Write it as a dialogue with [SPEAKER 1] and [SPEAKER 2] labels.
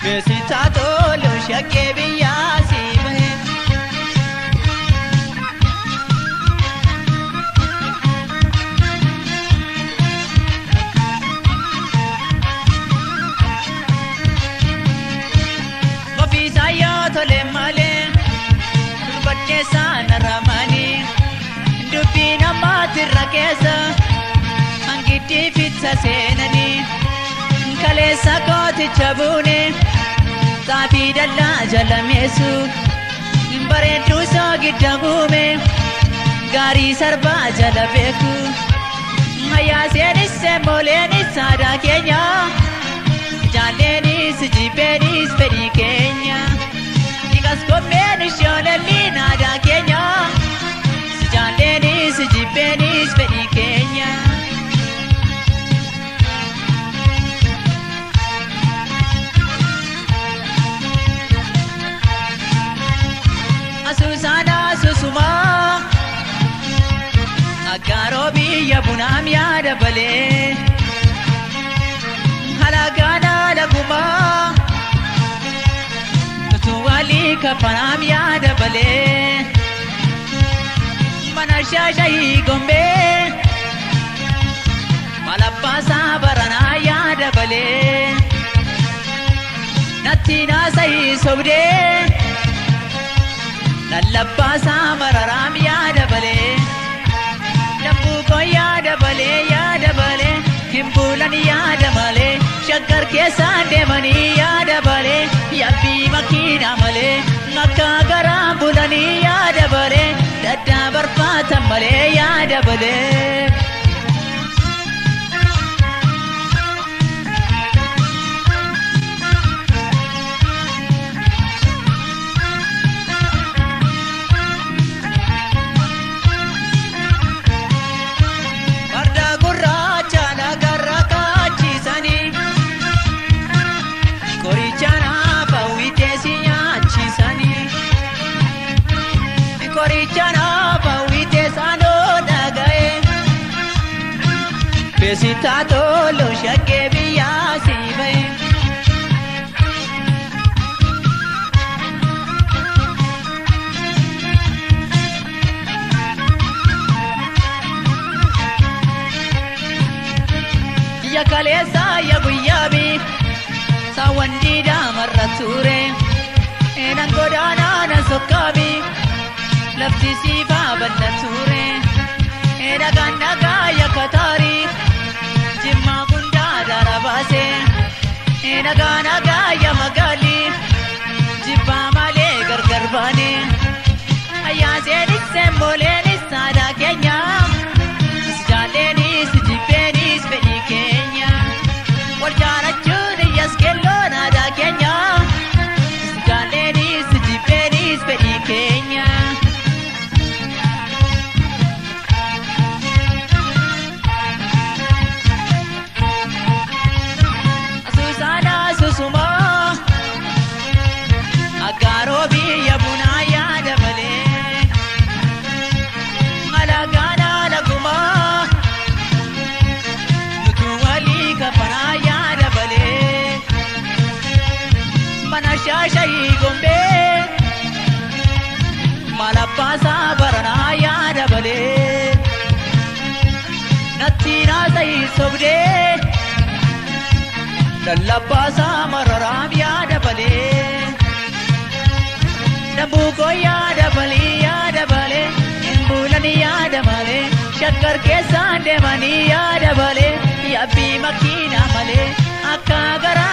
[SPEAKER 1] Beeksisaa tolu shakkee biyyaa si bahe. Ofiisaa yoo tole malee durbaddeessaa naramanii dubbii namaatirra keessa hangiddi fitsa seenanii kaleessa kooticha buune. Saafii dallaa jalameessu bareedduu soo gidda guume gaarii sarbaa jala beeku hayyaaseenis mooleenis aadaa keenya jaalleenis jibbeenis fedhii keenya dhiqas kommeenis shoolalliin aadaa keenya jaalleenis jibbeenis fedhii keenya. Susana susuma Aggaaroo biyya bunaam yaada balee halagaana laguma tutuu walii kafanaam yaada balee mana shaashayii gombee malabbaasaa baranaa yaada balee natti naasayii sobdee Lallabbaasaa mararaam yaada balee dambuu koo yaada balee himbuulan yaada malee shaggar keessaan deemanii yaada balee yabbii makiina malee makkaa garaan bulanii yaada balee daddaa barbaatan malee yaada balee. Beeksisaa tolu shakkee biyyaa si bahe. Ya kaleessa ya guyyaa bi saawwan diidaa marra ture eenan godaanaa na sokkaabi lafti siifaa bal'aa ture dhagaan dhagaa ya kataarii. Jimmaa gundaa darabaase dhagaa dhagaa ya magaali jibbaa malee gargar baane hayyaaseenis mooleenis aadaa keenya jaalleenis jibbeenis fedhii keenya wal jaalachuun iyyaas kelloon aadaa keenya jaalleenis jibbeenis fedhii keenya. Aggaaroo biyya bunaa yaada balee halagaana laguma tutuu walii kafanaa yaada balee mana shaashayii gombee malabbaasaa baranaa yaada balee natti naasayii sobdee lallabbaasaa mararaam yaada balee. Dambuu koo yaada balee himbuulan yaada malee shaggar keessaan deemanii yaada balee yabbii makiina malee akka gara.